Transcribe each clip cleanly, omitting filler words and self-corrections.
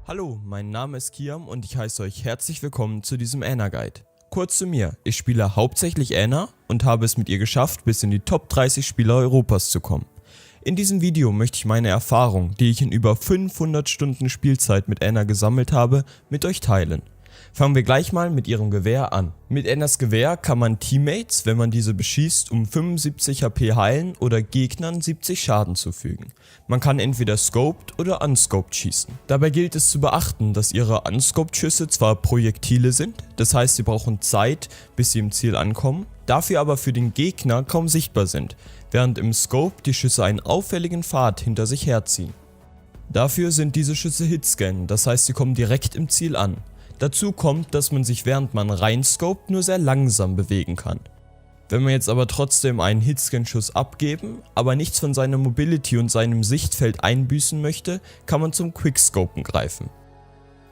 Hallo, mein Name ist Kiam und ich heiße euch herzlich willkommen zu diesem Ana Guide. Kurz zu mir, ich spiele hauptsächlich Ana und habe es mit ihr geschafft, bis in die Top 30 Spieler Europas zu kommen. In diesem Video möchte ich meine Erfahrung, die ich in über 500 Stunden Spielzeit mit Ana gesammelt habe, mit euch teilen. Fangen wir gleich mal mit ihrem Gewehr an. Mit Anas Gewehr kann man Teammates, wenn man diese beschießt, um 75 HP heilen oder Gegnern 70 Schaden zufügen. Man kann entweder scoped oder unscoped schießen. Dabei gilt es zu beachten, dass ihre unscoped Schüsse zwar Projektile sind, das heißt sie brauchen Zeit, bis sie im Ziel ankommen, dafür aber für den Gegner kaum sichtbar sind, während im Scope die Schüsse einen auffälligen Pfad hinter sich herziehen. Dafür sind diese Schüsse Hitscan, das heißt sie kommen direkt im Ziel an. Dazu kommt, dass man sich während man reinscoped nur sehr langsam bewegen kann. Wenn man jetzt aber trotzdem einen Hitscan-Schuss abgeben, aber nichts von seiner Mobility und seinem Sichtfeld einbüßen möchte, kann man zum Quickscopen greifen.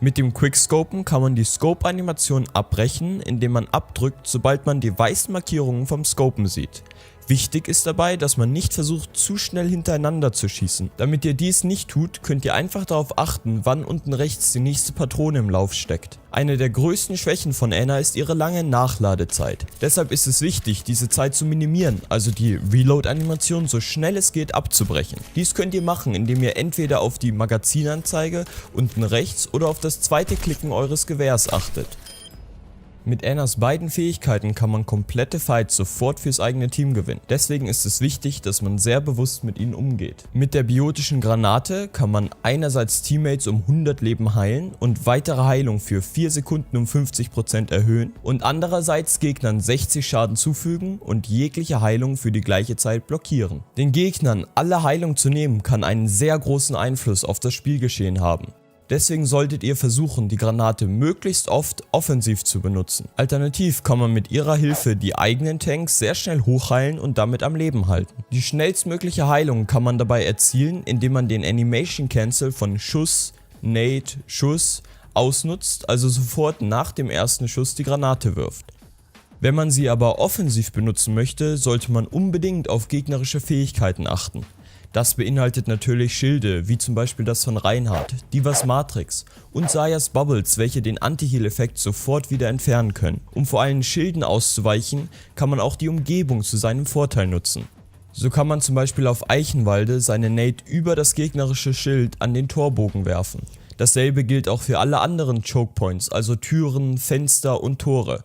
Mit dem Quickscopen kann man die Scope-Animation abbrechen, indem man abdrückt, sobald man die weißen Markierungen vom Scopen sieht. Wichtig ist dabei, dass man nicht versucht, zu schnell hintereinander zu schießen. Damit ihr dies nicht tut, könnt ihr einfach darauf achten, wann unten rechts die nächste Patrone im Lauf steckt. Eine der größten Schwächen von Ana ist ihre lange Nachladezeit. Deshalb ist es wichtig, diese Zeit zu minimieren, also die Reload-Animation so schnell es geht abzubrechen. Dies könnt ihr machen, indem ihr entweder auf die Magazinanzeige unten rechts oder auf das zweite Klicken eures Gewehrs achtet. Mit Anas beiden Fähigkeiten kann man komplette Fights sofort fürs eigene Team gewinnen. Deswegen ist es wichtig, dass man sehr bewusst mit ihnen umgeht. Mit der biotischen Granate kann man einerseits Teammates um 100 Leben heilen und weitere Heilung für 4 Sekunden um 50% erhöhen und andererseits Gegnern 60 Schaden zufügen und jegliche Heilung für die gleiche Zeit blockieren. Den Gegnern alle Heilung zu nehmen kann einen sehr großen Einfluss auf das Spielgeschehen haben. Deswegen solltet ihr versuchen, die Granate möglichst oft offensiv zu benutzen. Alternativ kann man mit ihrer Hilfe die eigenen Tanks sehr schnell hochheilen und damit am Leben halten. Die schnellstmögliche Heilung kann man dabei erzielen, indem man den Animation Cancel von Schuss, Nade, Schuss ausnutzt, also sofort nach dem ersten Schuss die Granate wirft. Wenn man sie aber offensiv benutzen möchte, sollte man unbedingt auf gegnerische Fähigkeiten achten. Das beinhaltet natürlich Schilde, wie zum Beispiel das von Reinhardt, Divas Matrix und Zaya's Bubbles, welche den Anti-Heal-Effekt sofort wieder entfernen können. Um vor allem Schilden auszuweichen, kann man auch die Umgebung zu seinem Vorteil nutzen. So kann man zum Beispiel auf Eichenwalde seine Nade über das gegnerische Schild an den Torbogen werfen. Dasselbe gilt auch für alle anderen Chokepoints, also Türen, Fenster und Tore.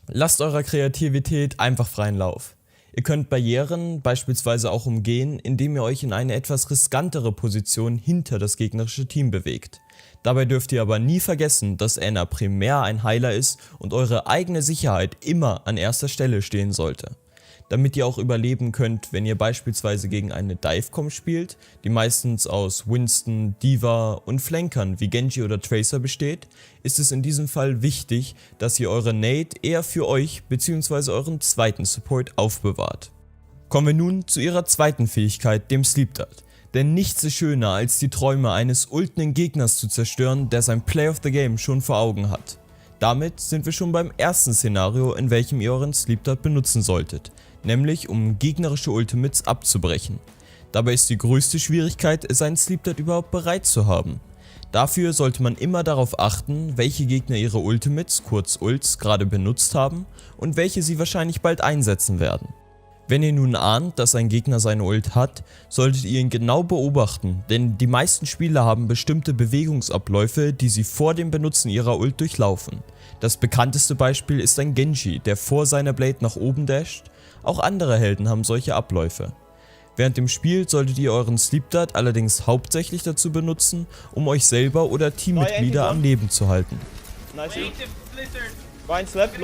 Lasst eurer Kreativität einfach freien Lauf. Ihr könnt Barrieren beispielsweise auch umgehen, indem ihr euch in eine etwas riskantere Position hinter das gegnerische Team bewegt. Dabei dürft ihr aber nie vergessen, dass Ana primär ein Heiler ist und eure eigene Sicherheit immer an erster Stelle stehen sollte. Damit ihr auch überleben könnt, wenn ihr beispielsweise gegen eine Divecom spielt, die meistens aus Winston, Diva und Flankern wie Genji oder Tracer besteht, ist es in diesem Fall wichtig, dass ihr eure Nade eher für euch bzw. euren zweiten Support aufbewahrt. Kommen wir nun zu ihrer zweiten Fähigkeit, dem Sleep Dart. Denn nichts ist schöner, als die Träume eines ultimen Gegners zu zerstören, der sein Play of the Game schon vor Augen hat. Damit sind wir schon beim ersten Szenario, in welchem ihr euren Sleep Dart benutzen solltet, nämlich um gegnerische Ultimates abzubrechen. Dabei ist die größte Schwierigkeit, seinen Sleep Dart überhaupt bereit zu haben. Dafür sollte man immer darauf achten, welche Gegner ihre Ultimates, kurz Ults, gerade benutzt haben und welche sie wahrscheinlich bald einsetzen werden. Wenn ihr nun ahnt, dass ein Gegner seine Ult hat, solltet ihr ihn genau beobachten, denn die meisten Spieler haben bestimmte Bewegungsabläufe, die sie vor dem Benutzen ihrer Ult durchlaufen. Das bekannteste Beispiel ist ein Genji, der vor seiner Blade nach oben dasht. Auch andere Helden haben solche Abläufe. Während dem Spiel solltet ihr euren Sleep Dart allerdings hauptsächlich dazu benutzen, um euch selber oder Teammitglieder am Leben zu halten.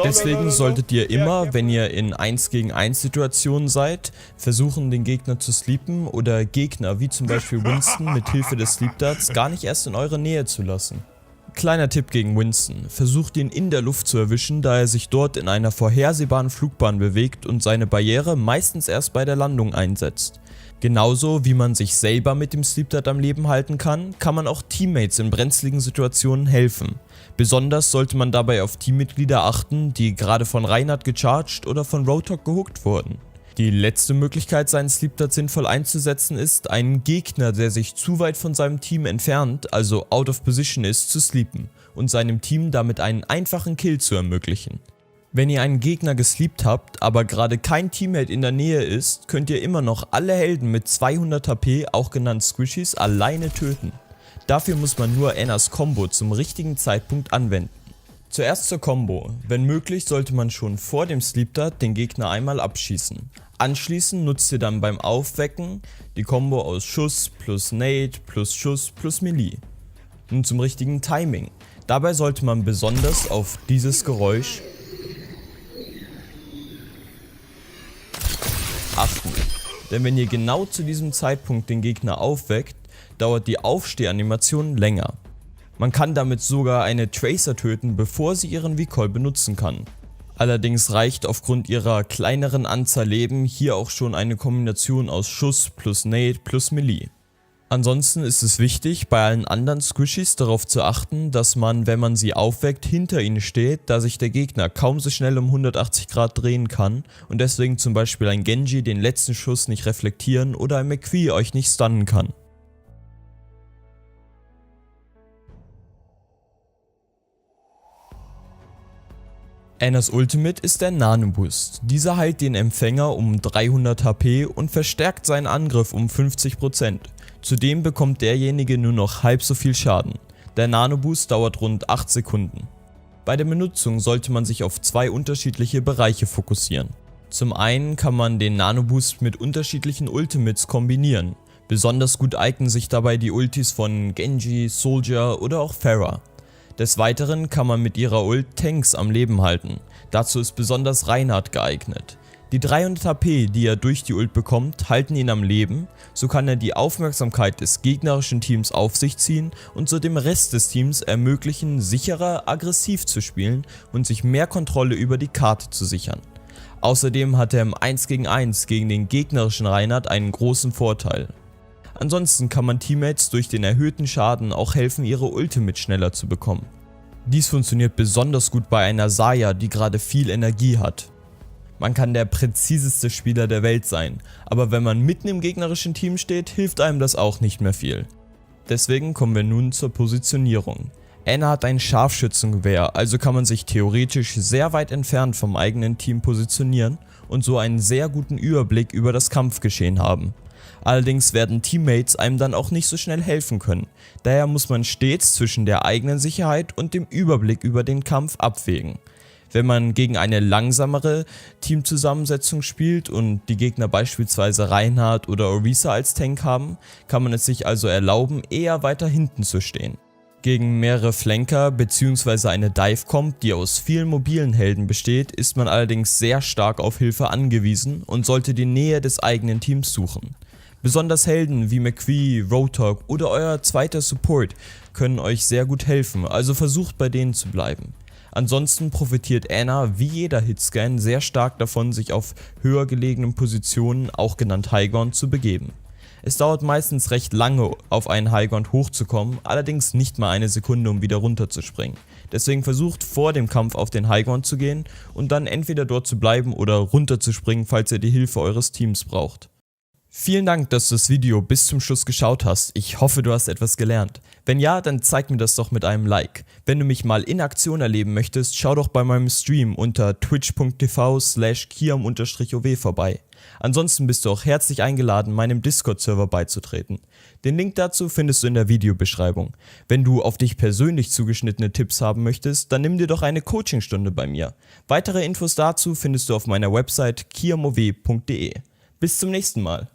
Deswegen solltet ihr immer, wenn ihr in 1 gegen 1 Situationen seid, versuchen den Gegner zu sleepen oder Gegner wie zum Beispiel Winston mit Hilfe des Sleep Darts gar nicht erst in eure Nähe zu lassen. Kleiner Tipp gegen Winston: Versucht ihn in der Luft zu erwischen, da er sich dort in einer vorhersehbaren Flugbahn bewegt und seine Barriere meistens erst bei der Landung einsetzt. Genauso wie man sich selber mit dem Sleep Dart am Leben halten kann, kann man auch Teammates in brenzligen Situationen helfen. Besonders sollte man dabei auf Teammitglieder achten, die gerade von Reinhardt gecharged oder von Roadhog gehuckt wurden. Die letzte Möglichkeit, seinen Sleep Dart sinnvoll einzusetzen, ist, einen Gegner, der sich zu weit von seinem Team entfernt, also out of position ist, zu sleepen und seinem Team damit einen einfachen Kill zu ermöglichen. Wenn ihr einen Gegner gesleept habt, aber gerade kein Teammate in der Nähe ist, könnt ihr immer noch alle Helden mit 200 HP, auch genannt Squishies, alleine töten. Dafür muss man nur Annas Combo zum richtigen Zeitpunkt anwenden. Zuerst zur Combo. Wenn möglich, sollte man schon vor dem Sleep Dart den Gegner einmal abschießen. Anschließend nutzt ihr dann beim Aufwecken die Combo aus Schuss plus Nade plus Schuss plus Melee. Nun zum richtigen Timing. Dabei sollte man besonders auf dieses Geräusch achten. Denn wenn ihr genau zu diesem Zeitpunkt den Gegner aufweckt, dauert die Aufstehanimation länger. Man kann damit sogar eine Tracer töten, bevor sie ihren Recall benutzen kann. Allerdings reicht aufgrund ihrer kleineren Anzahl Leben hier auch schon eine Kombination aus Schuss plus Nade plus Melee. Ansonsten ist es wichtig, bei allen anderen Squishies darauf zu achten, dass man, wenn man sie aufweckt, hinter ihnen steht, da sich der Gegner kaum so schnell um 180 Grad drehen kann und deswegen zum Beispiel ein Genji den letzten Schuss nicht reflektieren oder ein McCree euch nicht stunnen kann. Annas Ultimate ist der Nano Boost. Dieser heilt den Empfänger um 300 HP und verstärkt seinen Angriff um 50%. Zudem bekommt derjenige nur noch halb so viel Schaden. Der Nano Boost dauert rund 8 Sekunden. Bei der Benutzung sollte man sich auf zwei unterschiedliche Bereiche fokussieren. Zum einen kann man den Nano Boost mit unterschiedlichen Ultimates kombinieren. Besonders gut eignen sich dabei die Ultis von Genji, Soldier oder auch Pharah. Des Weiteren kann man mit ihrer Ult Tanks am Leben halten, dazu ist besonders Reinhardt geeignet. Die 300 HP, die er durch die Ult bekommt, halten ihn am Leben, so kann er die Aufmerksamkeit des gegnerischen Teams auf sich ziehen und so dem Rest des Teams ermöglichen, sicherer aggressiv zu spielen und sich mehr Kontrolle über die Karte zu sichern. Außerdem hat er im 1 gegen 1 gegen den gegnerischen Reinhardt einen großen Vorteil. Ansonsten kann man Teammates durch den erhöhten Schaden auch helfen, ihre Ultimate schneller zu bekommen. Dies funktioniert besonders gut bei einer Xayah, die gerade viel Energie hat. Man kann der präziseste Spieler der Welt sein, aber wenn man mitten im gegnerischen Team steht, hilft einem das auch nicht mehr viel. Deswegen kommen wir nun zur Positionierung. Ana hat ein Scharfschützengewehr, also kann man sich theoretisch sehr weit entfernt vom eigenen Team positionieren und so einen sehr guten Überblick über das Kampfgeschehen haben. Allerdings werden Teammates einem dann auch nicht so schnell helfen können, daher muss man stets zwischen der eigenen Sicherheit und dem Überblick über den Kampf abwägen. Wenn man gegen eine langsamere Teamzusammensetzung spielt und die Gegner beispielsweise Reinhardt oder Orisa als Tank haben, kann man es sich also erlauben, eher weiter hinten zu stehen. Gegen mehrere Flanker bzw. eine Dive-Comp, die aus vielen mobilen Helden besteht, ist man allerdings sehr stark auf Hilfe angewiesen und sollte die Nähe des eigenen Teams suchen. Besonders Helden wie McCree, Roadhog oder euer zweiter Support können euch sehr gut helfen, also versucht bei denen zu bleiben. Ansonsten profitiert Ana wie jeder Hitscan sehr stark davon, sich auf höher gelegenen Positionen, auch genannt Highground, zu begeben. Es dauert meistens recht lange, auf einen Highground hochzukommen, allerdings nicht mal eine Sekunde, um wieder runterzuspringen. Deswegen versucht vor dem Kampf auf den Highground zu gehen und dann entweder dort zu bleiben oder runterzuspringen, falls ihr die Hilfe eures Teams braucht. Vielen Dank, dass du das Video bis zum Schluss geschaut hast. Ich hoffe, du hast etwas gelernt. Wenn ja, dann zeig mir das doch mit einem Like. Wenn du mich mal in Aktion erleben möchtest, schau doch bei meinem Stream unter twitch.tv/kiam_ow vorbei. Ansonsten bist du auch herzlich eingeladen, meinem Discord-Server beizutreten. Den Link dazu findest du in der Videobeschreibung. Wenn du auf dich persönlich zugeschnittene Tipps haben möchtest, dann nimm dir doch eine Coachingstunde bei mir. Weitere Infos dazu findest du auf meiner Website kiamow.de. Bis zum nächsten Mal.